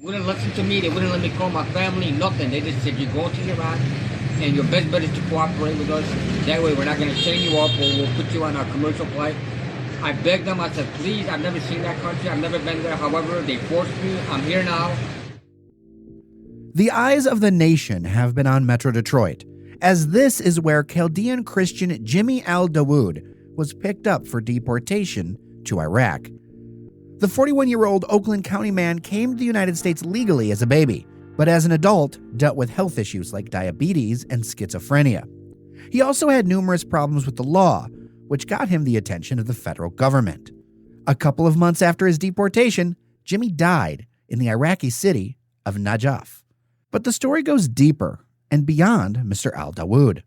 Wouldn't listen to me. They wouldn't let me call my family, nothing. They just said, you're going to Iraq, and your best bet is to cooperate with us. That way we're not going to chain you up or we'll put you on a commercial flight. I begged them. I said, please, I've never seen that country. I've never been there. However, they forced me. I'm here now. The eyes of the nation have been on Metro Detroit, as this is where Chaldean Christian Jimmy Al-Daoud was picked up for deportation to Iraq. The 41-year-old Oakland County man came to the United States legally as a baby, but as an adult dealt with health issues like diabetes and schizophrenia. He also had numerous problems with the law, which got him the attention of the federal government. A couple of months after his deportation, Jimmy died in the Iraqi city of Najaf. But the story goes deeper and beyond Mr. Al-Daoud.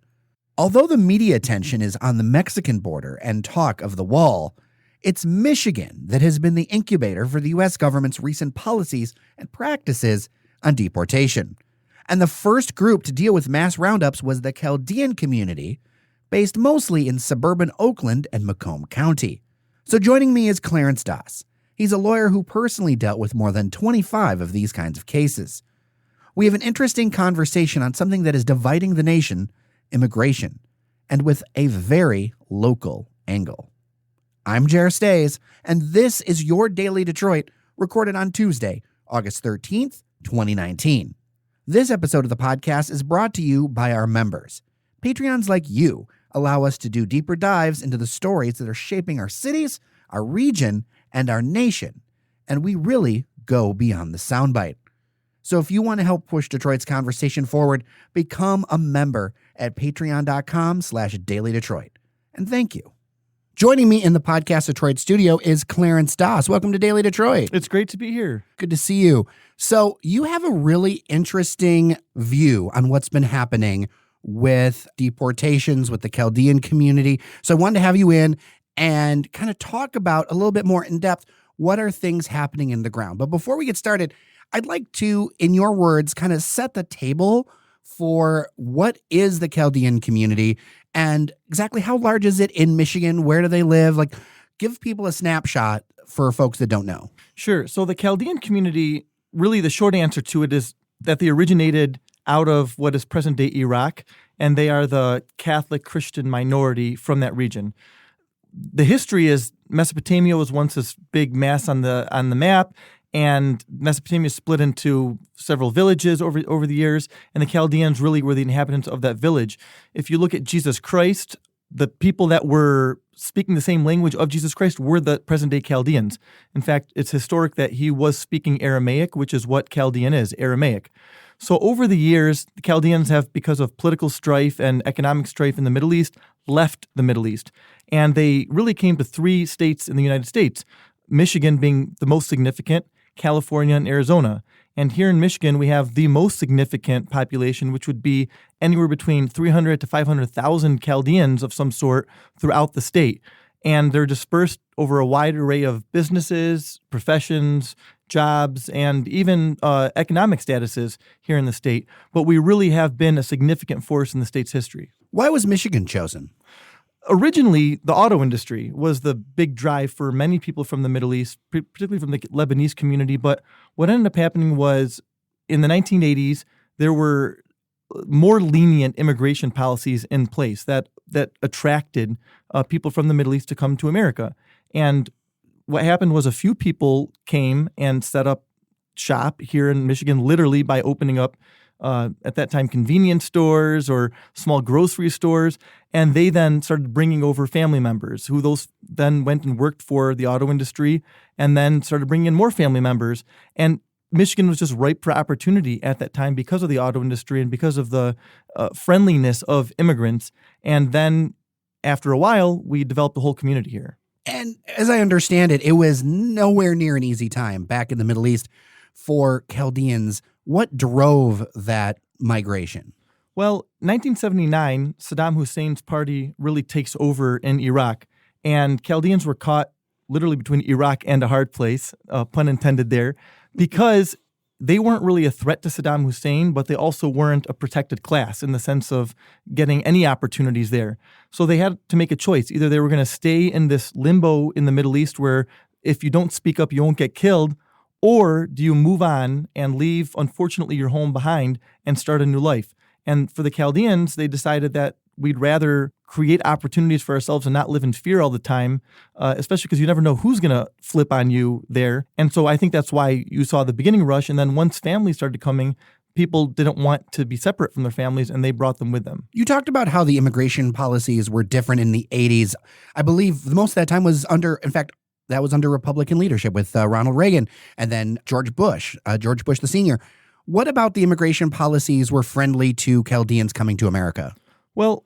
Although the media attention is on the Mexican border and talk of the wall, it's Michigan that has been the incubator for the U.S. government's recent policies and practices on deportation. And the first group to deal with mass roundups was the Chaldean community, based mostly in suburban Oakland and Macomb County. So joining me is Clarence Das. He's a lawyer who personally dealt with more than 25 of these kinds of cases. We have an interesting conversation on something that is dividing the nation, immigration, and with a very local angle. I'm Jer Stays, and this is your Daily Detroit, recorded on Tuesday, August 13th, 2019. This episode of the podcast is brought to you by our members. Patreons like you allow us to do deeper dives into the stories that are shaping our cities, our region, and our nation, and we really go beyond the soundbite. So if you want to help push Detroit's conversation forward, become a member at patreon.com/dailydetroit. And thank you. Joining me in the Podcast Detroit studio is Clarence Das. Welcome to Daily Detroit. It's great to be here. Good to see you. So you have a really interesting view on what's been happening with deportations, with the Chaldean community. So I wanted to have you in and kind of talk about a little bit more in depth, what are things happening in the ground. But before we get started, I'd like to, in your words, kind of set the table for what is the Chaldean community and exactly how large is it in Michigan? Where do they live? Like, give people a snapshot for folks that don't know. Sure. So the Chaldean community, really the short answer to it is that they originated out of what is present-day Iraq, and they are the Catholic Christian minority from that region. The history is Mesopotamia was once this big mass on the map, and Mesopotamia split into several villages over the years, and the Chaldeans really were the inhabitants of that village. If you look at Jesus Christ, the people that were speaking the same language of Jesus Christ were the present-day Chaldeans. In fact, it's historic that he was speaking Aramaic, which is what Chaldean is, Aramaic. So over the years, the Chaldeans have, because of political strife and economic strife in the Middle East, left the Middle East. And they really came to three states in the United States, Michigan being the most significant, California, and Arizona. And here in Michigan, we have the most significant population, which would be anywhere between 300 to 500,000 Chaldeans of some sort throughout the state. And they're dispersed over a wide array of businesses, professions, jobs, and even economic statuses here in the state. But we really have been a significant force in the state's history. Why was Michigan chosen? Originally, the auto industry was the big drive for many people from the Middle East, particularly from the Lebanese community. But what ended up happening was in the 1980s, there were more lenient immigration policies in place that attracted people from the Middle East to come to America. And what happened was a few people came and set up shop here in Michigan, literally by opening up at that time, convenience stores or small grocery stores. And they then started bringing over family members who those then went and worked for the auto industry and then started bringing in more family members. And Michigan was just ripe for opportunity at that time because of the auto industry and because of the friendliness of immigrants. And then after a while, we developed the whole community here. And as I understand it, it was nowhere near an easy time back in the Middle East for Chaldeans. What drove that migration? Well, 1979, Saddam Hussein's party really takes over in Iraq, and Chaldeans were caught literally between Iraq and a hard place, pun intended there, because they weren't really a threat to Saddam Hussein, but they also weren't a protected class in the sense of getting any opportunities there. So they had to make a choice. Either they were going to stay in this limbo in the Middle East where if you don't speak up, you won't get killed, Or do you move on and leave, unfortunately, your home behind and start a new life? And for the Chaldeans, they decided that we'd rather create opportunities for ourselves and not live in fear all the time, especially because you never know who's going to flip on you there. And so I think that's why you saw the beginning rush. And then once families started coming, people didn't want to be separate from their families, and they brought them with them. You talked about how the immigration policies were different in the 80s. I believe most of that time was that was under Republican leadership with Ronald Reagan and then George Bush the senior. What about the immigration policies were friendly to Chaldeans coming to America? Well,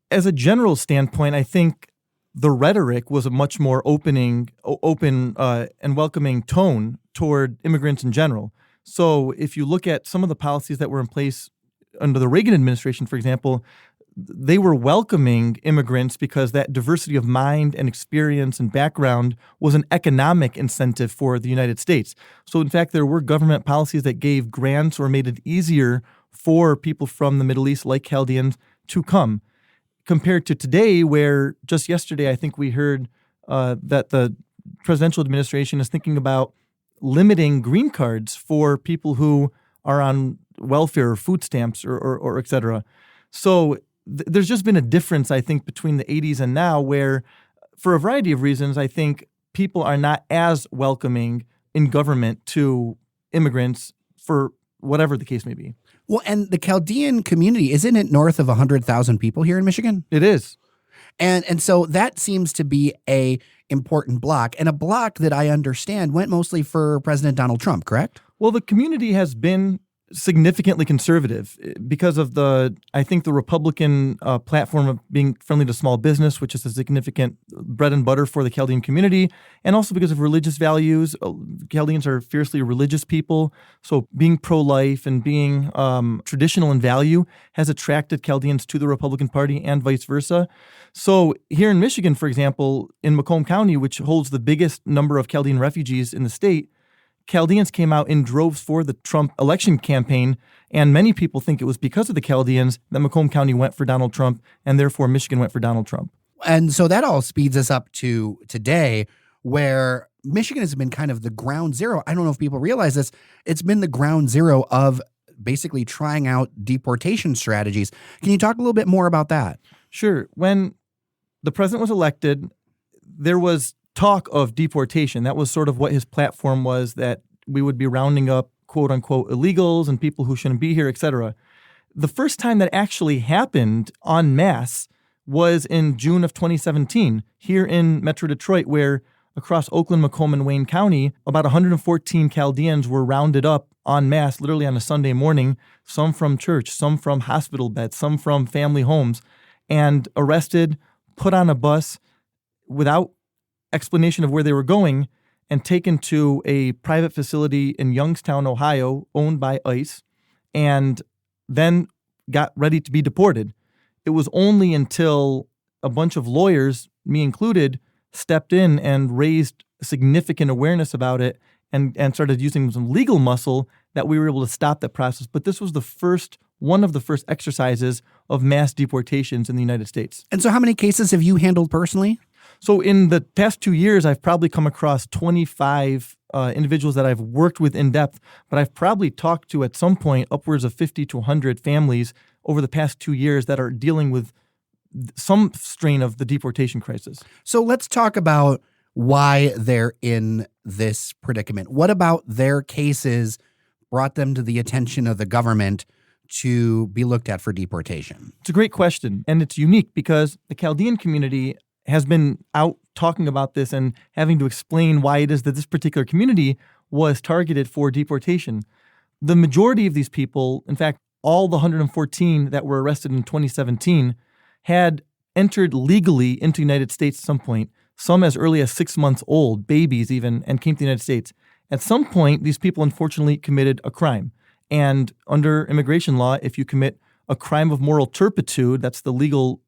as a general standpoint, I think the rhetoric was a much more open and welcoming tone toward immigrants in general. So if you look at some of the policies that were in place under the Reagan administration, for example, they were welcoming immigrants because that diversity of mind and experience and background was an economic incentive for the United States. So in fact, there were government policies that gave grants or made it easier for people from the Middle East, like Chaldeans, to come. Compared to today, where just yesterday I think we heard that the presidential administration is thinking about limiting green cards for people who are on welfare or food stamps or et cetera. So there's just been a difference, I think, between the 80s and now where, for a variety of reasons, I think people are not as welcoming in government to immigrants for whatever the case may be. Well, and the Chaldean community, isn't it north of 100,000 people here in Michigan? It is. And so that seems to be a important block, and a block that I understand went mostly for President Donald Trump, correct? Well, the community has been significantly conservative because of the Republican platform of being friendly to small business, which is a significant bread and butter for the Chaldean community, and also because of religious values. Chaldeans are fiercely religious people, so being pro-life and being traditional in value has attracted Chaldeans to the Republican Party and vice versa. So here in Michigan, for example, in Macomb County, which holds the biggest number of Chaldean refugees in the state, Chaldeans came out in droves for the Trump election campaign, and many people think it was because of the Chaldeans that Macomb County went for Donald Trump, and therefore Michigan went for Donald Trump. And so that all speeds us up to today, where Michigan has been kind of the ground zero. I don't know if people realize this. It's been the ground zero of basically trying out deportation strategies. Can you talk a little bit more about that? Sure. When the president was elected, there was talk of deportation. That was sort of what his platform was, that we would be rounding up quote unquote illegals and people who shouldn't be here, et cetera. The first time that actually happened en masse was in June of 2017 here in Metro Detroit, where across Oakland, Macomb, and Wayne County, about 114 Chaldeans were rounded up en masse, literally on a Sunday morning, some from church, some from hospital beds, some from family homes, and arrested, put on a bus without explanation of where they were going, and taken to a private facility in Youngstown, Ohio, owned by ICE, and then got ready to be deported. It was only until a bunch of lawyers, me included, stepped in and raised significant awareness about it and started using some legal muscle that we were able to stop that process. But this was one of the first exercises of mass deportations in the United States. And so how many cases have you handled personally? So in the past 2 years, I've probably come across 25 individuals that I've worked with in depth, but I've probably talked to at some point upwards of 50 to 100 families over the past 2 years that are dealing with some strain of the deportation crisis. So let's talk about why they're in this predicament. What about their cases brought them to the attention of the government to be looked at for deportation? It's a great question, and it's unique because the Chaldean community has been out talking about this and having to explain why it is that this particular community was targeted for deportation. The majority of these people, in fact, all the 114 that were arrested in 2017, had entered legally into the United States at some point, some as early as 6 months old, babies even, and came to the United States. At some point, these people unfortunately committed a crime. And under immigration law, if you commit a crime of moral turpitude, that's the legal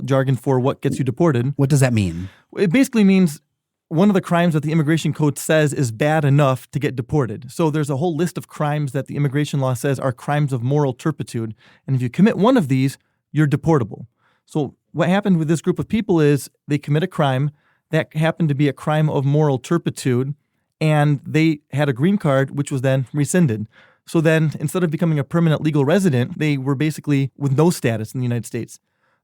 jargon for what gets you deported. What does that mean? It basically means one of the crimes that the immigration code says is bad enough to get deported. So there's a whole list of crimes that the immigration law says are crimes of moral turpitude. And if you commit one of these, you're deportable. So what happened with this group of people is they commit a crime that happened to be a crime of moral turpitude, and they had a green card, which was then rescinded. So then, instead of becoming a permanent legal resident, they were basically with no status in the United States.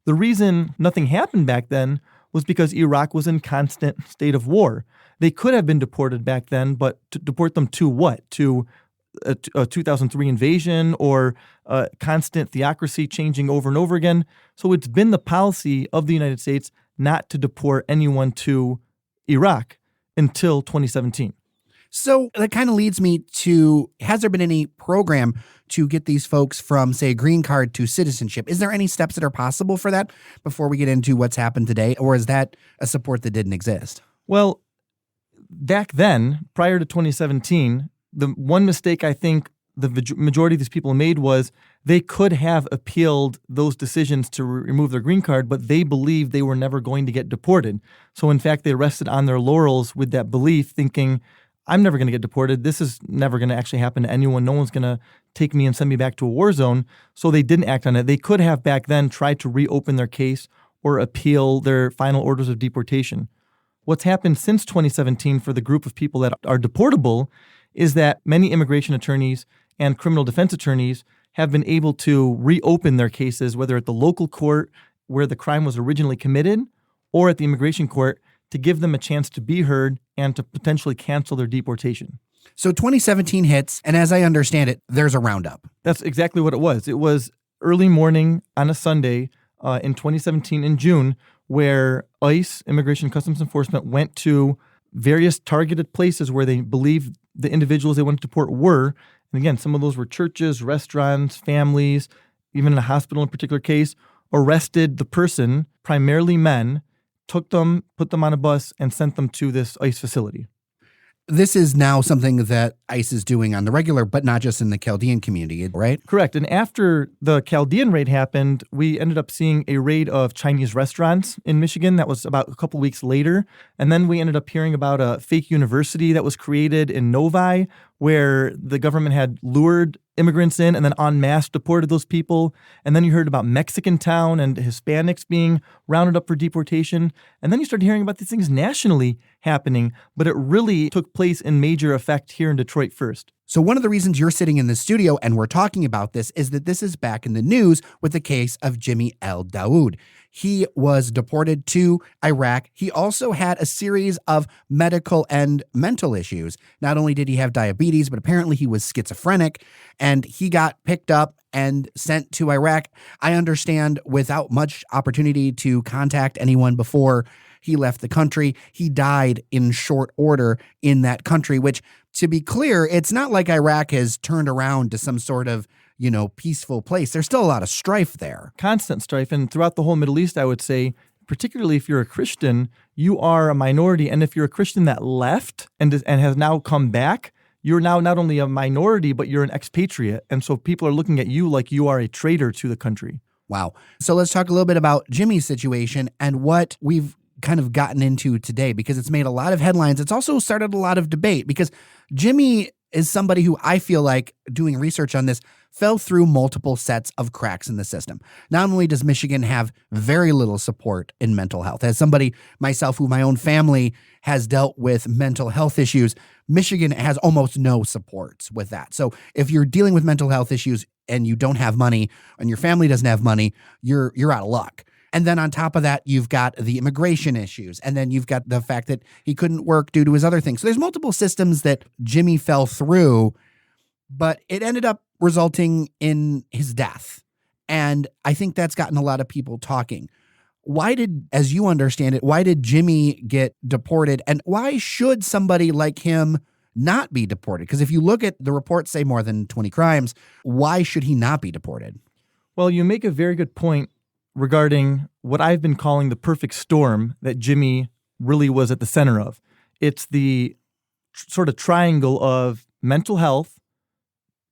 The reason nothing happened back then was because Iraq was in constant state of war. They could have been deported back then, but to deport them to what? To a 2003 invasion or constant theocracy changing over and over again. So it's been the policy of the United States not to deport anyone to Iraq until 2017. So that kind of leads me to, has there been any program to get these folks from, say, a green card to citizenship? Is there any steps that are possible for that before we get into what's happened today? Or is that a support that didn't exist? Well, back then, prior to 2017, the one mistake I think the majority of these people made was they could have appealed those decisions to remove their green card, but they believed they were never going to get deported. So in fact, they rested on their laurels with that belief, thinking, I'm never going to get deported. This is never going to actually happen to anyone. No one's going to take me and send me back to a war zone. So they didn't act on it. They could have back then tried to reopen their case or appeal their final orders of deportation. What's happened since 2017 for the group of people that are deportable is that many immigration attorneys and criminal defense attorneys have been able to reopen their cases, whether at the local court where the crime was originally committed or at the immigration court, to give them a chance to be heard and to potentially cancel their deportation. So 2017 hits, and as I understand it, there's a roundup. That's exactly what it was. It was early morning on a Sunday in 2017 in June, where ICE, Immigration and Customs Enforcement, went to various targeted places where they believed the individuals they wanted to deport were. And again, some of those were churches, restaurants, families, even in a hospital in a particular case, arrested the person, primarily men, took them, put them on a bus, and sent them to this ICE facility. This is now something that ICE is doing on the regular, but not just in the Chaldean community, right? Correct. And after the Chaldean raid happened, we ended up seeing a raid of Chinese restaurants in Michigan. That was about a couple weeks later. And then we ended up hearing about a fake university that was created in Novi, where the government had lured immigrants in and then en masse deported those people. And then you heard about Mexican Town and Hispanics being rounded up for deportation. And then you started hearing about these things nationally happening, but it really took place in major effect here in Detroit first. So one of the reasons you're sitting in the studio and we're talking about this is that this is back in the news with the case of Jimmy Al-Daoud. He was deported to Iraq. He also had a series of medical and mental issues. Not only did he have diabetes, but apparently he was schizophrenic, and he got picked up and sent to Iraq. I understand without much opportunity to contact anyone before he left the country. He died in short order in that country, which, to be clear, it's not like Iraq has turned around to some sort of, peaceful place. There's still a lot of strife there. Constant strife. And throughout the whole Middle East, I would say, particularly if you're a Christian, you are a minority. And if you're a Christian that left and has now come back, you're now not only a minority, but you're an expatriate. And so people are looking at you like you are a traitor to the country. Wow. So let's talk a little bit about Jimmy's situation and what we've kind of gotten into today, because it's made a lot of headlines. It's also started a lot of debate, because Jimmy is somebody who I feel like, doing research on this, fell through multiple sets of cracks in the system. Not only does Michigan have very little support in mental health, as somebody myself who my own family has dealt with mental health issues, Michigan has almost no supports with that. So if you're dealing with mental health issues and you don't have money and your family doesn't have money, you're out of luck. And then on top of that, you've got the immigration issues. And then you've got the fact that he couldn't work due to his other things. So there's multiple systems that Jimmy fell through, but it ended up resulting in his death. And I think that's gotten a lot of people talking. Why did, as you understand it, why did Jimmy get deported? And why should somebody like him not be deported? Because if you look at the reports, say more than 20 crimes, why should he not be deported? Well, you make a very good point regarding what I've been calling the perfect storm that Jimmy really was at the center of. It's the sort of triangle of mental health,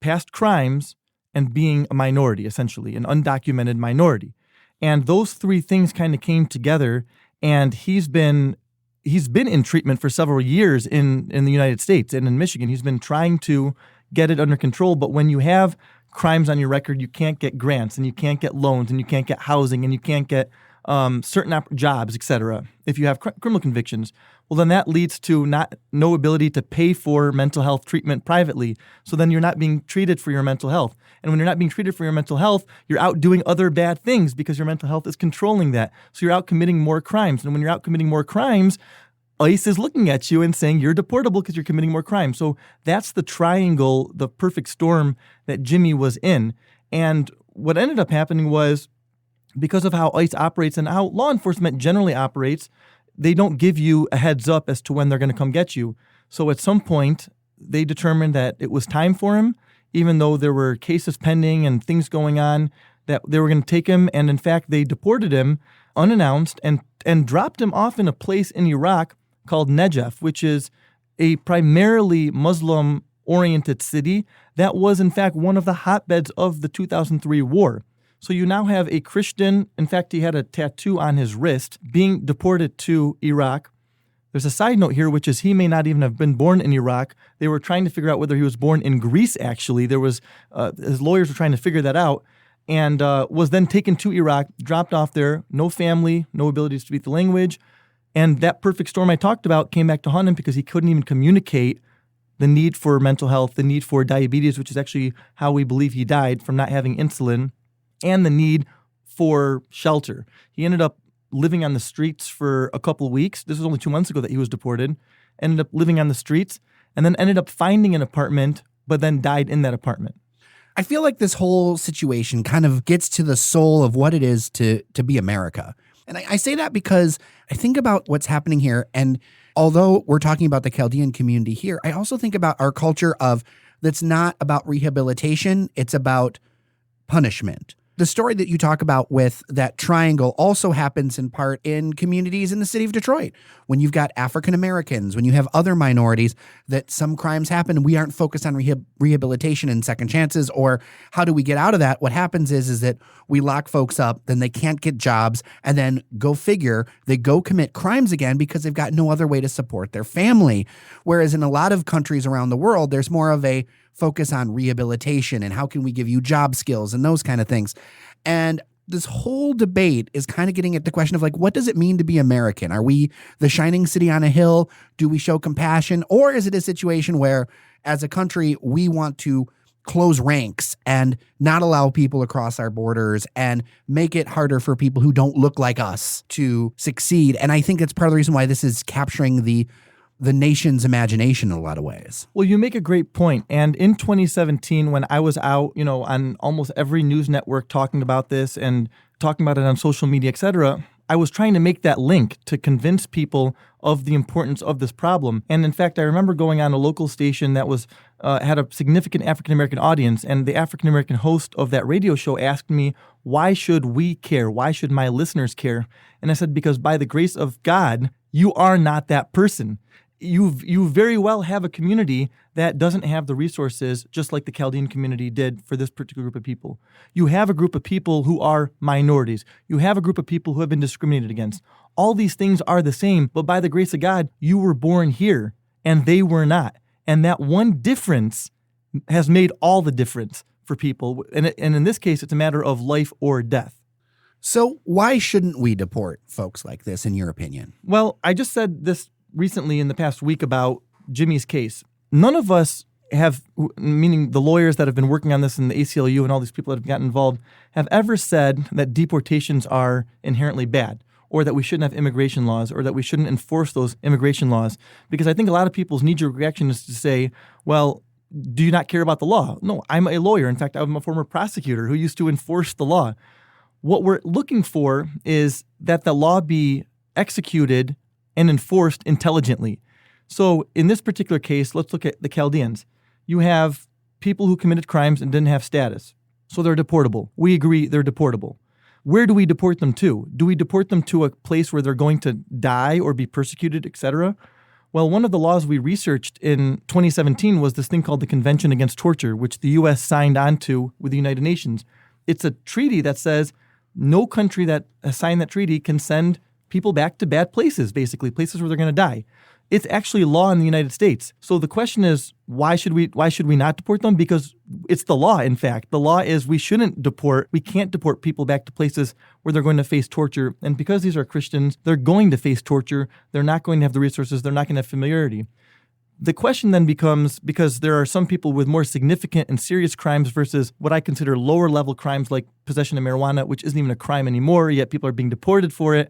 past crimes, and being a minority, essentially, an undocumented minority. And those three things kind of came together, and he's been in treatment for several years in the United States and in Michigan. He's been trying to get it under control, but when you have crimes on your record, you can't get grants, and you can't get loans, and you can't get housing, and you can't get certain jobs, etc. If you have criminal convictions, well, then that leads to no ability to pay for mental health treatment privately. So then you're not being treated for your mental health. And when you're not being treated for your mental health, you're out doing other bad things because your mental health is controlling that. So you're out committing more crimes. And when you're out committing more crimes, ICE is looking at you and saying you're deportable because you're committing more crimes. So that's the triangle, the perfect storm that Jimmy was in. And what ended up happening was, because of how ICE operates and how law enforcement generally operates, they don't give you a heads up as to when they're going to come get you. So at some point, they determined that it was time for him, even though there were cases pending and things going on, that they were going to take him. And in fact, they deported him unannounced and dropped him off in a place in Iraq called Najaf, which is a primarily Muslim-oriented city that was, in fact, one of the hotbeds of the 2003 war. So you now have a Christian, in fact, he had a tattoo on his wrist, being deported to Iraq. There's a side note here, which is he may not even have been born in Iraq. They were trying to figure out whether he was born in Greece, actually. His lawyers were trying to figure that out, and was then taken to Iraq, dropped off there, no family, no ability to speak the language. And that perfect storm I talked about came back to haunt him because he couldn't even communicate the need for mental health, the need for diabetes, which is actually how we believe he died, from not having insulin, and the need for shelter. He ended up living on the streets for a couple of weeks. This was only 2 months ago that he was deported. Ended up living on the streets, and then ended up finding an apartment, but then died in that apartment. I feel like this whole situation kind of gets to the soul of what it is to be America. And I say that because I think about what's happening here. And although we're talking about the Chaldean community here, I also think about our culture that's not about rehabilitation. It's about punishment. The story that you talk about with that triangle also happens in part in communities in the city of Detroit. When you've got African Americans, when you have other minorities, that some crimes happen, we aren't focused on rehabilitation and second chances, or how do we get out of that? What happens is that we lock folks up, then they can't get jobs, and then go figure, they go commit crimes again because they've got no other way to support their family. Whereas in a lot of countries around the world, there's more of a focus on rehabilitation and how can we give you job skills and those kind of things. And this whole debate is kind of getting at the question of, like, what does it mean to be American? Are we the shining city on a hill? Do we show compassion? Or is it a situation where, as a country, we want to close ranks and not allow people across our borders and make it harder for people who don't look like us to succeed? And I think that's part of the reason why this is capturing the nation's imagination in a lot of ways. Well, you make a great point. And in 2017, when I was out, on almost every news network talking about this and talking about it on social media, et cetera, I was trying to make that link to convince people of the importance of this problem. And in fact, I remember going on a local station that was had a significant African-American audience, and the African-American host of that radio show asked me, why should we care? Why should my listeners care? And I said, because by the grace of God, you are not that person. You very well have a community that doesn't have the resources, just like the Chaldean community did for this particular group of people. You have a group of people who are minorities. You have a group of people who have been discriminated against. All these things are the same, but by the grace of God, you were born here, and they were not. And that one difference has made all the difference for people. And in this case, it's a matter of life or death. So why shouldn't we deport folks like this, in your opinion? Well, I just said this recently in the past week about Jimmy's case. None of us have, meaning the lawyers that have been working on this in the ACLU and all these people that have gotten involved, have ever said that deportations are inherently bad, or that we shouldn't have immigration laws, or that we shouldn't enforce those immigration laws. Because I think a lot of people's knee-jerk reaction is to say, well, do you not care about the law? No, I'm a lawyer. In fact, I'm a former prosecutor who used to enforce the law. What we're looking for is that the law be executed and enforced intelligently. So in this particular case, let's look at the Chaldeans. You have people who committed crimes and didn't have status. So they're deportable. We agree they're deportable. Where do we deport them to? Do we deport them to a place where they're going to die or be persecuted, etc.? Well, one of the laws we researched in 2017 was this thing called the Convention Against Torture, which the U.S. signed on to with the United Nations. It's a treaty that says no country that has signed that treaty can send people back to bad places, basically, places where they're going to die. It's actually law in the United States. So the question is, why should we not deport them? Because it's the law, in fact. The law is we can't deport people back to places where they're going to face torture. And because these are Christians, they're going to face torture. They're not going to have the resources. They're not going to have familiarity. The question then becomes, because there are some people with more significant and serious crimes versus what I consider lower level crimes like possession of marijuana, which isn't even a crime anymore, yet people are being deported for it.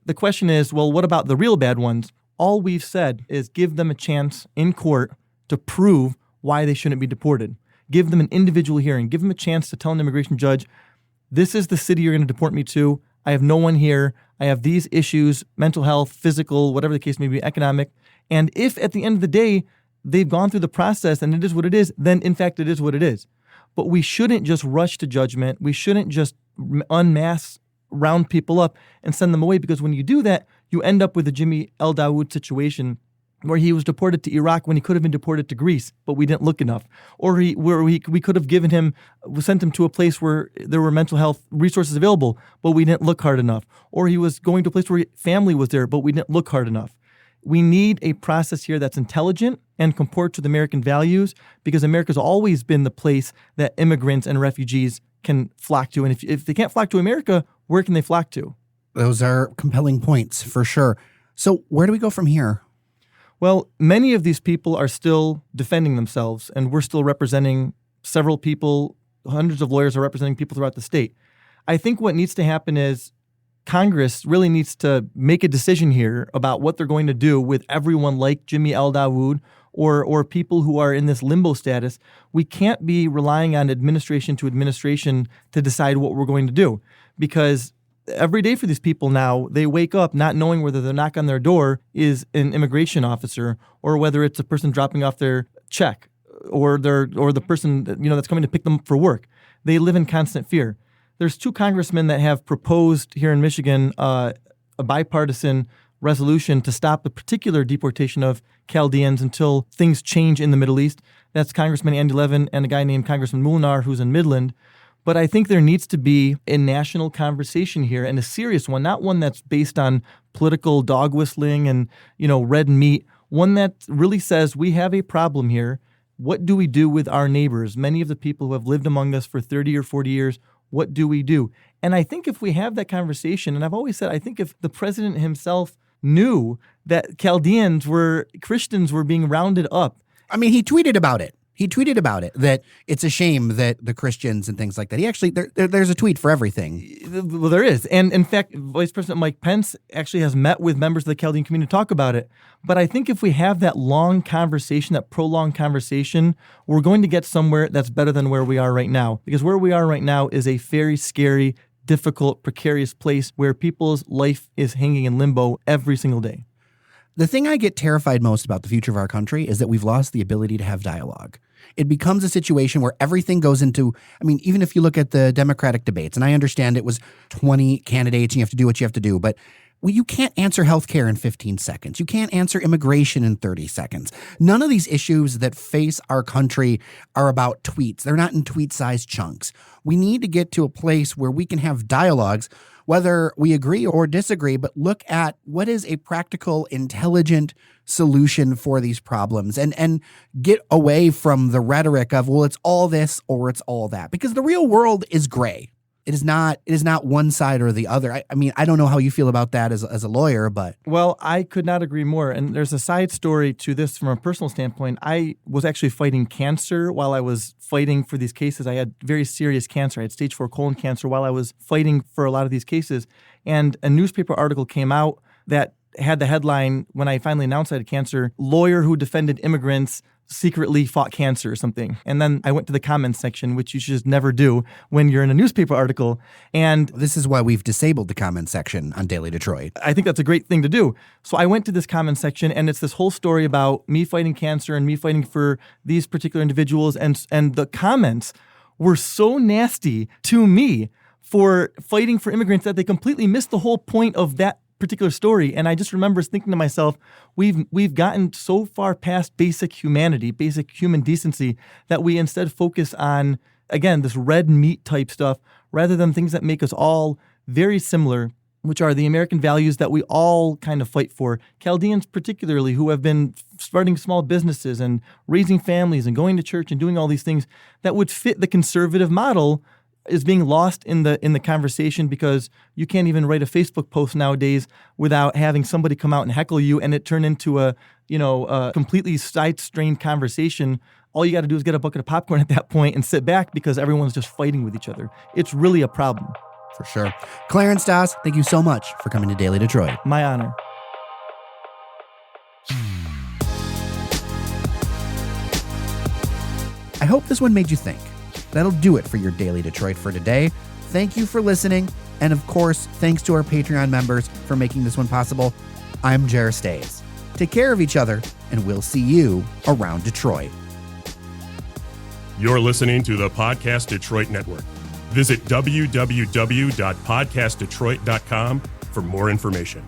The question is, well, what about the real bad ones? All we've said is give them a chance in court to prove why they shouldn't be deported. Give them an individual hearing. Give them a chance to tell an immigration judge, this is the city you're going to deport me to. I have no one here. I have these issues, mental health, physical, whatever the case may be, economic. And if at the end of the day, they've gone through the process and it is what it is, then in fact it is what it is. But we shouldn't just rush to judgment. We shouldn't just round people up and send them away, because when you do that, you end up with the Jimmy Al-Daoud situation where he was deported to Iraq when he could have been deported to Greece, but we didn't look enough. Or we could have sent him to a place where there were mental health resources available, but we didn't look hard enough. Or he was going to a place where family was there, but we didn't look hard enough. We need a process here that's intelligent and comports with American values, because America's always been the place that immigrants and refugees can flock to. And if they can't flock to America, where can they flock to? Those are compelling points for sure. So where do we go from here? Well, many of these people are still defending themselves, and we're still representing several people. Hundreds of lawyers are representing people throughout the state. I think what needs to happen is Congress really needs to make a decision here about what they're going to do with everyone like Jimmy Al-Daoud or people who are in this limbo status. We can't be relying on administration to administration to decide what we're going to do, because every day for these people now, they wake up not knowing whether the knock on their door is an immigration officer or whether it's a person dropping off their check or the person that's coming to pick them up for work. They live in constant fear. There's 2 congressmen that have proposed here in Michigan a bipartisan resolution to stop the particular deportation of Chaldeans until things change in the Middle East. That's Congressman Andy Levin and a guy named Congressman Muhlenar, who's in Midland. But I think there needs to be a national conversation here, and a serious one, not one that's based on political dog whistling and, red meat, one that really says we have a problem here. What do we do with our neighbors? Many of the people who have lived among us for 30 or 40 years, what do we do? And I think if we have that conversation, and I've always said, I think if the president himself knew that Christians were being rounded up. I mean, he tweeted about it. That it's a shame that the Christians and things like that. He actually, there's a tweet for everything. Well, there is. And in fact, Vice President Mike Pence actually has met with members of the Chaldean community to talk about it. But I think if we have that long conversation, that prolonged conversation, we're going to get somewhere that's better than where we are right now. Because where we are right now is a very scary, difficult, precarious place where people's life is hanging in limbo every single day. The thing I get terrified most about the future of our country is that we've lost the ability to have dialogue. It becomes a situation where everything goes into, even if you look at the Democratic debates, and I understand it was 20 candidates and you have to do what you have to do, but you can't answer healthcare in 15 seconds. You can't answer immigration in 30 seconds. None of these issues that face our country are about tweets. They're not in tweet-sized chunks. We need to get to a place where we can have dialogues, whether we agree or disagree, but look at what is a practical, intelligent solution for these problems and get away from the rhetoric of, well, it's all this or it's all that, because the real world is gray. It is not one side or the other. I don't know how you feel about that as a lawyer, but. Well, I could not agree more. And there's a side story to this from a personal standpoint. I was actually fighting cancer while I was fighting for these cases. I had very serious cancer. I had stage 4 colon cancer while I was fighting for a lot of these cases. And a newspaper article came out that had the headline, when I finally announced I had cancer, "Lawyer who defended immigrants secretly fought cancer," or something. And then I went to the comments section, which you should just never do when you're in a newspaper article. And this is why we've disabled the comment section on Daily Detroit. I think that's a great thing to do. So I went to this comment section, and it's this whole story about me fighting cancer and me fighting for these particular individuals. And the comments were so nasty to me for fighting for immigrants that they completely missed the whole point of that particular story. And I just remember thinking to myself, we've gotten so far past basic humanity, basic human decency, that we instead focus on, again, this red meat type stuff rather than things that make us all very similar. which are the American values that we all kind of fight for. Chaldeans particularly, who have been starting small businesses and raising families and going to church and doing all these things that would fit the conservative model, is being lost in the conversation because you can't even write a Facebook post nowadays without having somebody come out and heckle you and it turn into a completely side-strained conversation. All you got to do is get a bucket of popcorn at that point and sit back because everyone's just fighting with each other. It's really a problem. For sure. Clarence Das, thank you so much for coming to Daily Detroit. My honor. I hope this one made you think. That'll do it for your Daily Detroit for today. Thank you for listening. And of course, thanks to our Patreon members for making this one possible. I'm Jer Stays. Take care of each other, and we'll see you around Detroit. You're listening to the Podcast Detroit Network. Visit www.podcastdetroit.com for more information.